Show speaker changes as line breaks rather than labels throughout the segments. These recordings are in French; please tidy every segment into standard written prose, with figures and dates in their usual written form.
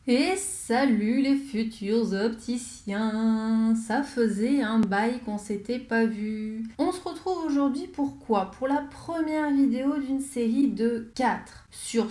Et salut les futurs opticiens! Ça faisait un bail qu'on s'était pas vu. On se retrouve aujourd'hui pourquoi? Pour la première vidéo d'une série de 4 sur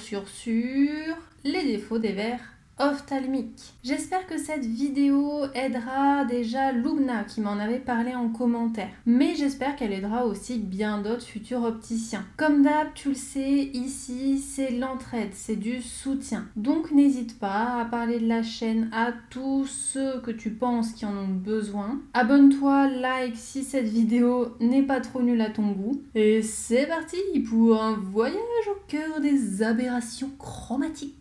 les défauts des verres ophtalmiques. J'espère que cette vidéo aidera déjà Lubna qui m'en avait parlé en commentaire. Mais j'espère qu'elle aidera aussi bien d'autres futurs opticiens. Comme d'hab, tu le sais, ici c'est l'entraide, c'est du soutien. Donc n'hésite pas à parler de la chaîne à tous ceux que tu penses qui en ont besoin. Abonne-toi, like si cette vidéo n'est pas trop nulle à ton goût. Et c'est parti pour un voyage au cœur des aberrations chromatiques.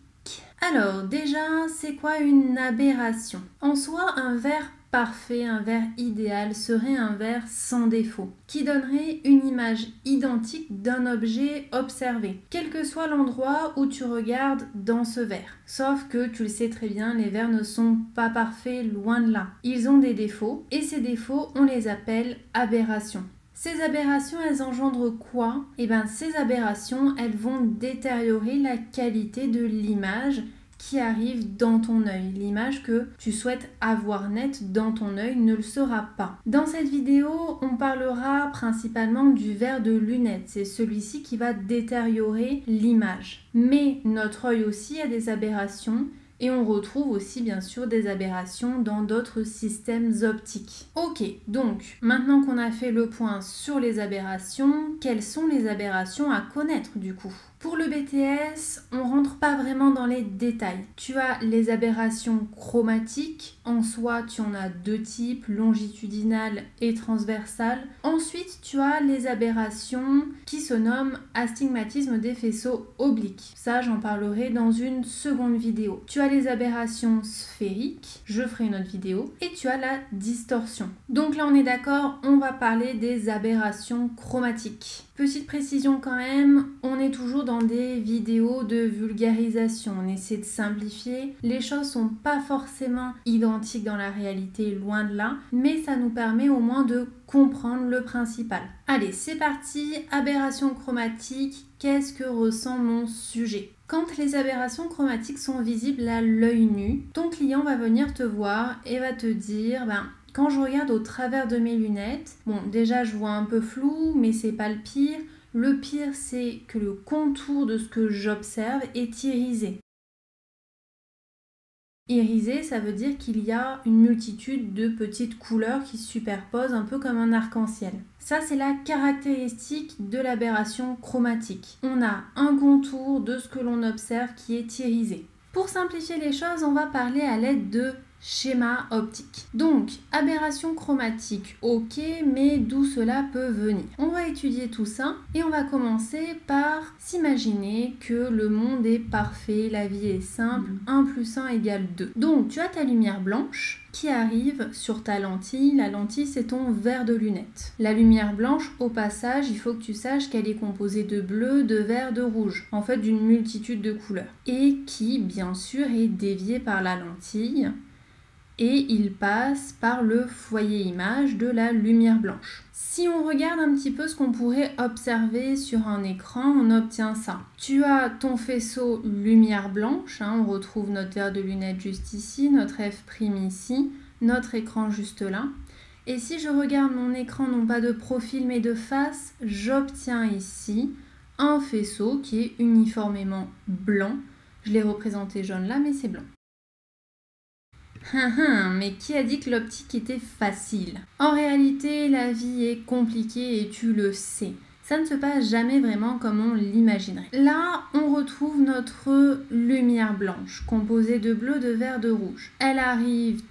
Alors déjà, c'est quoi une aberration? En soi, un verre parfait, un verre idéal serait un verre sans défaut, qui donnerait une image identique d'un objet observé, quel que soit l'endroit où tu regardes dans ce verre. Sauf que tu le sais très bien, les verres ne sont pas parfaits, loin de là. Ils ont des défauts, et ces défauts, on les appelle aberrations. Ces aberrations, elles engendrent quoi? Eh bien, ces aberrations, elles vont détériorer la qualité de l'image qui arrive dans ton œil. L'image que tu souhaites avoir nette dans ton œil ne le sera pas. Dans cette vidéo, on parlera principalement du verre de lunettes. C'est celui-ci qui va détériorer l'image. Mais notre œil aussi a des aberrations. Et on retrouve aussi bien sûr des aberrations dans d'autres systèmes optiques. Ok, donc maintenant qu'on a fait le point sur les aberrations, quelles sont les aberrations à connaître du coup? Pour le BTS, on rentre pas vraiment dans les détails. Tu as les aberrations chromatiques. En soi, tu en as deux types, longitudinales et transversales. Ensuite, tu as les aberrations qui se nomment astigmatisme des faisceaux obliques. Ça, j'en parlerai dans une seconde vidéo. Tu as les aberrations sphériques, je ferai une autre vidéo, et tu as la distorsion. Donc là, on est d'accord, on va parler des aberrations chromatiques. Petite précision quand même, on est toujours dans des vidéos de vulgarisation, on essaie de simplifier. Les choses sont pas forcément identiques dans la réalité, loin de là, mais ça nous permet au moins de comprendre le principal. Allez, c'est parti, aberration chromatique, qu'est-ce que ressent mon sujet? Quand les aberrations chromatiques sont visibles à l'œil nu, ton client va venir te voir et va te dire quand je regarde au travers de mes lunettes, bon déjà je vois un peu flou, mais c'est pas le pire. Le pire c'est que le contour de ce que j'observe est irisé. Irisé, ça veut dire qu'il y a une multitude de petites couleurs qui se superposent un peu comme un arc-en-ciel. Ça, c'est la caractéristique de l'aberration chromatique. On a un contour de ce que l'on observe qui est irisé. Pour simplifier les choses, on va parler à l'aide de schéma optique. Donc, aberration chromatique, ok, mais d'où cela peut venir? On va étudier tout ça et on va commencer par s'imaginer que le monde est parfait, la vie est simple, 1 + 1 = 2. Donc, tu as ta lumière blanche qui arrive sur ta lentille. La lentille, c'est ton verre de lunettes. La lumière blanche, au passage, il faut que tu saches qu'elle est composée de bleu, de vert, de rouge, en fait d'une multitude de couleurs, et qui, bien sûr, est déviée par la lentille. Et il passe par le foyer image de la lumière blanche. Si on regarde un petit peu ce qu'on pourrait observer sur un écran, on obtient ça. Tu as ton faisceau lumière blanche, on retrouve notre verre de lunettes juste ici, notre F' ici, notre écran juste là. Et si je regarde mon écran non pas de profil mais de face, j'obtiens ici un faisceau qui est uniformément blanc. Je l'ai représenté jaune là, mais c'est blanc. Mais qui a dit que l'optique était facile? En réalité, la vie est compliquée et tu le sais. Ça ne se passe jamais vraiment comme on l'imaginerait. Là, on retrouve notre lumière blanche, composée de bleu, de vert, de rouge. Elle arrive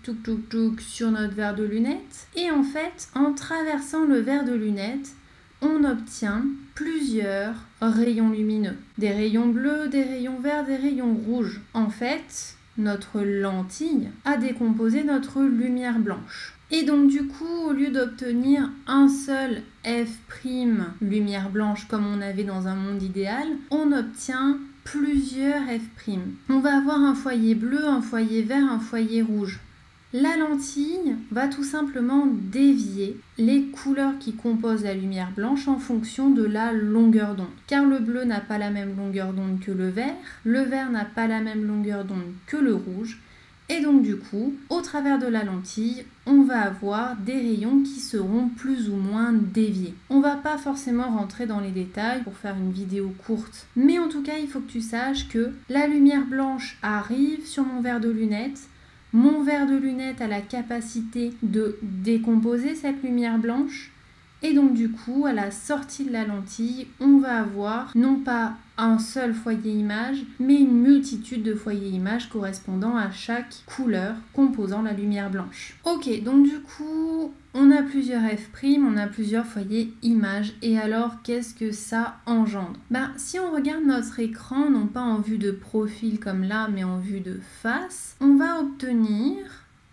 sur notre verre de lunettes. Et en fait, en traversant le verre de lunettes, on obtient plusieurs rayons lumineux. Des rayons bleus, des rayons verts, des rayons rouges. En fait, notre lentille a décomposé notre lumière blanche. Et donc du coup, au lieu d'obtenir un seul F' lumière blanche comme on avait dans un monde idéal, on obtient plusieurs F'. On va avoir un foyer bleu, un foyer vert, un foyer rouge. La lentille va tout simplement dévier les couleurs qui composent la lumière blanche en fonction de la longueur d'onde. Car le bleu n'a pas la même longueur d'onde que le vert n'a pas la même longueur d'onde que le rouge. Et donc du coup, au travers de la lentille, on va avoir des rayons qui seront plus ou moins déviés. On va pas forcément rentrer dans les détails pour faire une vidéo courte. Mais en tout cas, il faut que tu saches que la lumière blanche arrive sur mon verre de lunettes. Mon verre de lunettes a la capacité de décomposer cette lumière blanche. Et donc du coup, à la sortie de la lentille, on va avoir non pas un seul foyer image, mais une multitude de foyers images correspondant à chaque couleur composant la lumière blanche. Ok, donc du coup, on a plusieurs f', on a plusieurs foyers images. Et alors, qu'est-ce que ça engendre? Si on regarde notre écran, non pas en vue de profil comme là, mais en vue de face, on va obtenir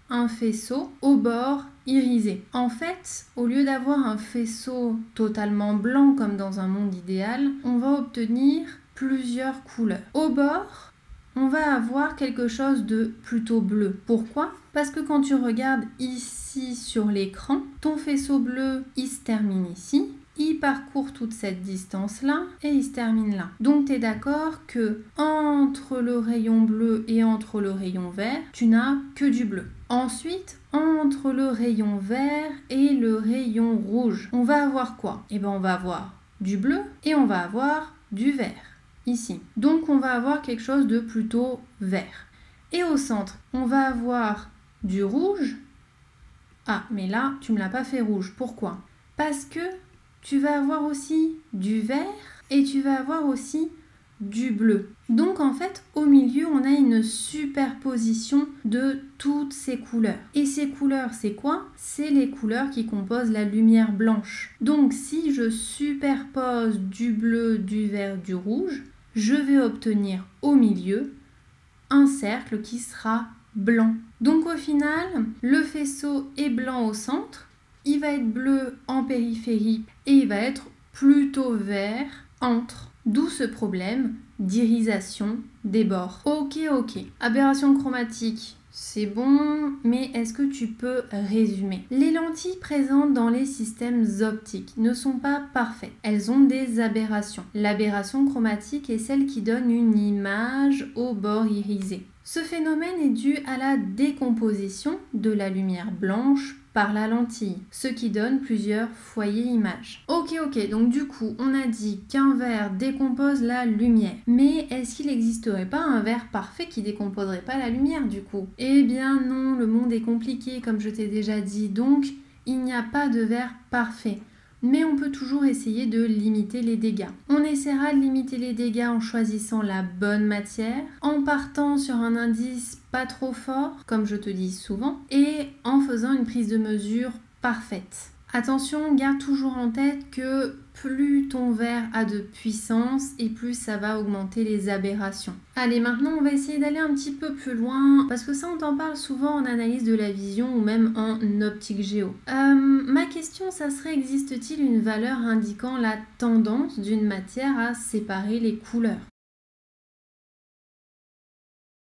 un faisceau au bord irisé. En fait, au lieu d'avoir un faisceau totalement blanc comme dans un monde idéal, on va obtenir plusieurs couleurs. Au bord, on va avoir quelque chose de plutôt bleu. Pourquoi? Parce que quand tu regardes ici sur l'écran, ton faisceau bleu, il se termine ici. Il parcourt toute cette distance-là et il se termine là. Donc, tu es d'accord que entre le rayon bleu et entre le rayon vert, tu n'as que du bleu. Ensuite, entre le rayon vert et le rayon rouge, on va avoir quoi? On va avoir du bleu et on va avoir du vert, ici. Donc, on va avoir quelque chose de plutôt vert. Et au centre, on va avoir du rouge. Ah, mais là, tu ne me l'as pas fait rouge. Pourquoi? Parce que tu vas avoir aussi du vert et tu vas avoir aussi du bleu. Donc en fait, au milieu, on a une superposition de toutes ces couleurs. Et ces couleurs, c'est quoi? C'est les couleurs qui composent la lumière blanche. Donc si je superpose du bleu, du vert, du rouge, je vais obtenir au milieu un cercle qui sera blanc. Donc au final, le faisceau est blanc au centre. Il va être bleu en périphérie et il va être plutôt vert entre. D'où ce problème d'irisation des bords. Ok. Aberration chromatique, c'est bon, mais est-ce que tu peux résumer? Les lentilles présentes dans les systèmes optiques ne sont pas parfaites. Elles ont des aberrations. L'aberration chromatique est celle qui donne une image au bord irisé. Ce phénomène est dû à la décomposition de la lumière blanche par la lentille, ce qui donne plusieurs foyers images. Ok, donc du coup, on a dit qu'un verre décompose la lumière. Mais est-ce qu'il n'existerait pas un verre parfait qui décomposerait pas la lumière du coup? Eh bien non, le monde est compliqué comme je t'ai déjà dit, donc il n'y a pas de verre parfait. Mais on peut toujours essayer de limiter les dégâts. On essaiera de limiter les dégâts en choisissant la bonne matière, en partant sur un indice pas trop fort, comme je te dis souvent, et en faisant une prise de mesure parfaite. Attention, garde toujours en tête que plus ton verre a de puissance et plus ça va augmenter les aberrations. Allez, maintenant on va essayer d'aller un petit peu plus loin parce que ça on t'en parle souvent en analyse de la vision ou même en optique géo. Ma question, ça serait, existe-t-il une valeur indiquant la tendance d'une matière à séparer les couleurs?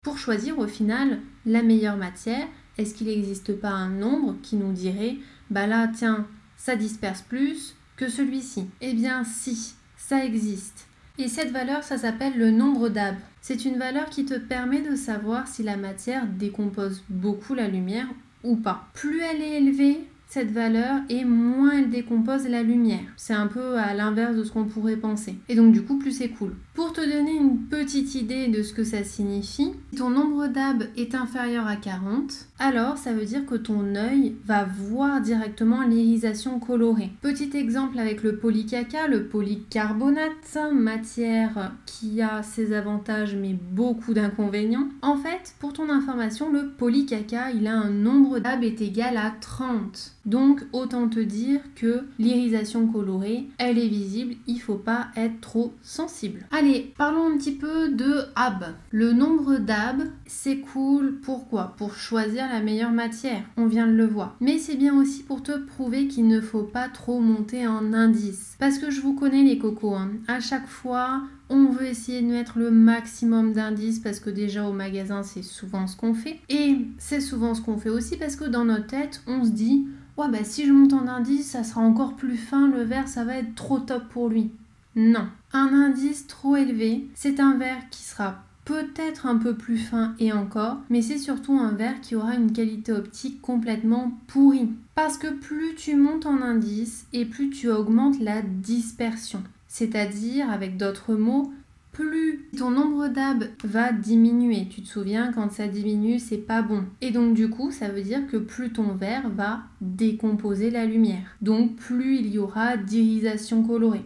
Pour choisir au final la meilleure matière, est-ce qu'il n'existe pas un nombre qui nous dirait là tiens, ça disperse plus que celui-ci? Eh bien si, ça existe. Et cette valeur, ça s'appelle le nombre d'Abbe. C'est une valeur qui te permet de savoir si la matière décompose beaucoup la lumière ou pas. Plus elle est élevée, cette valeur, et moins elle décompose la lumière. C'est un peu à l'inverse de ce qu'on pourrait penser. Et donc du coup, plus c'est cool. Pour te donner une petite idée de ce que ça signifie, si ton nombre d'Abbe est inférieur à 40, alors ça veut dire que ton œil va voir directement l'irisation colorée. Petit exemple avec le polycaca, le polycarbonate, matière qui a ses avantages mais beaucoup d'inconvénients. En fait, pour ton information, le polycaca, il a un nombre d'Abbe est égal à 30. Donc autant te dire que l'irisation colorée, elle est visible, il faut pas être trop sensible. Allez, parlons un petit peu de Abbe. Le nombre d'Abbe, c'est cool, pourquoi? Pour choisir la meilleure matière, on vient de le voir. Mais c'est bien aussi pour te prouver qu'il ne faut pas trop monter en indice. Parce que je vous connais les cocos, à chaque fois, on veut essayer de mettre le maximum d'indices parce que déjà au magasin c'est souvent ce qu'on fait. Et c'est souvent ce qu'on fait aussi parce que dans notre tête on se dit ouais bah si je monte en indice ça sera encore plus fin, le verre ça va être trop top pour lui. Non, un indice trop élevé c'est un verre qui sera peut-être un peu plus fin et encore, mais c'est surtout un verre qui aura une qualité optique complètement pourrie. Parce que plus tu montes en indice et plus tu augmentes la dispersion. C'est-à-dire, avec d'autres mots, plus ton nombre d'AB va diminuer. Tu te souviens, quand ça diminue, c'est pas bon. Et donc du coup, ça veut dire que plus ton verre va décomposer la lumière. Donc plus il y aura d'irisation colorée.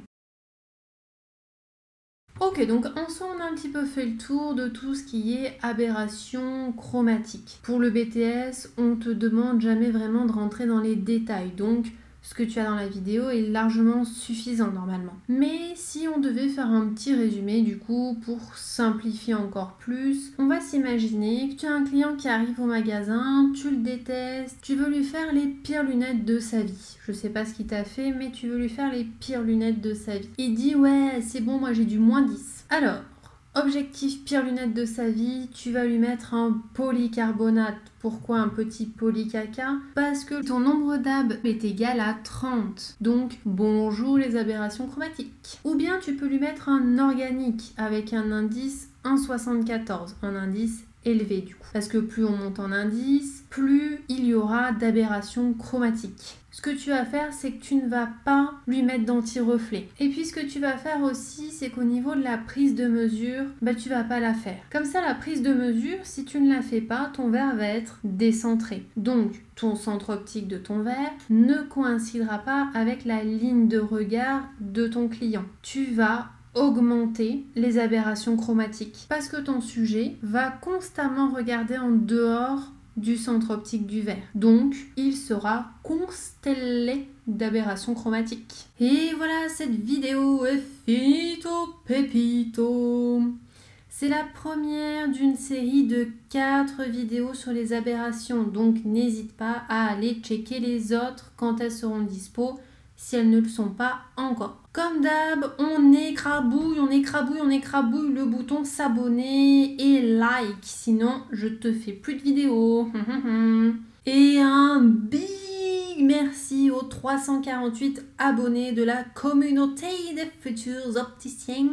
Ok, donc en soi on a un petit peu fait le tour de tout ce qui est aberration chromatique. Pour le BTS, on te demande jamais vraiment de rentrer dans les détails, donc ce que tu as dans la vidéo est largement suffisant normalement. Mais si on devait faire un petit résumé du coup pour simplifier encore plus, on va s'imaginer que tu as un client qui arrive au magasin, tu le détestes, tu veux lui faire les pires lunettes de sa vie. Je sais pas ce qu'il t'a fait mais tu veux lui faire les pires lunettes de sa vie. Il dit ouais c'est bon moi j'ai du -10. Alors, objectif pire lunettes de sa vie, tu vas lui mettre un polycarbonate. Pourquoi un petit polycaca? Parce que ton nombre d'AB est égal à 30. Donc, bonjour les aberrations chromatiques. Ou bien tu peux lui mettre un organique avec un indice 1,74. Un indice élevé du coup. Parce que plus on monte en indice, plus il y aura d'aberrations chromatiques. Ce que tu vas faire, c'est que tu ne vas pas lui mettre d'anti-reflet. Et puis ce que tu vas faire aussi, c'est qu'au niveau de la prise de mesure, tu vas pas la faire. Comme ça, la prise de mesure, si tu ne la fais pas, ton verre va être décentré. Donc, ton centre optique de ton verre ne coïncidera pas avec la ligne de regard de ton client. Tu vas augmenter les aberrations chromatiques parce que ton sujet va constamment regarder en dehors du centre optique du verre. Donc, il sera constellé d'aberrations chromatiques. Et voilà, cette vidéo est finito pepito. C'est la première d'une série de 4 vidéos sur les aberrations, donc n'hésite pas à aller checker les autres quand elles seront dispo, si elles ne le sont pas encore. Comme d'hab, on écrabouille le bouton s'abonner et like, sinon je te fais plus de vidéos. Et un big merci aux 348 abonnés de la communauté des futurs opticiens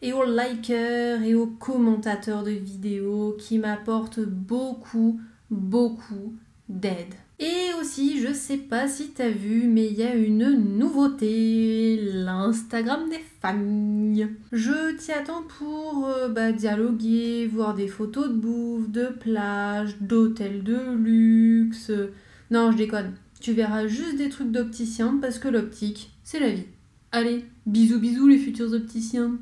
et aux likers et aux commentateurs de vidéos qui m'apportent beaucoup d'aide. Et aussi, je sais pas si t'as vu, mais il y a une nouveauté, l'Instagram des familles. Je t'y attends pour dialoguer, voir des photos de bouffe, de plage, d'hôtels de luxe. Non, je déconne. Tu verras juste des trucs d'opticiens parce que l'optique, c'est la vie. Allez, bisous les futurs opticiens.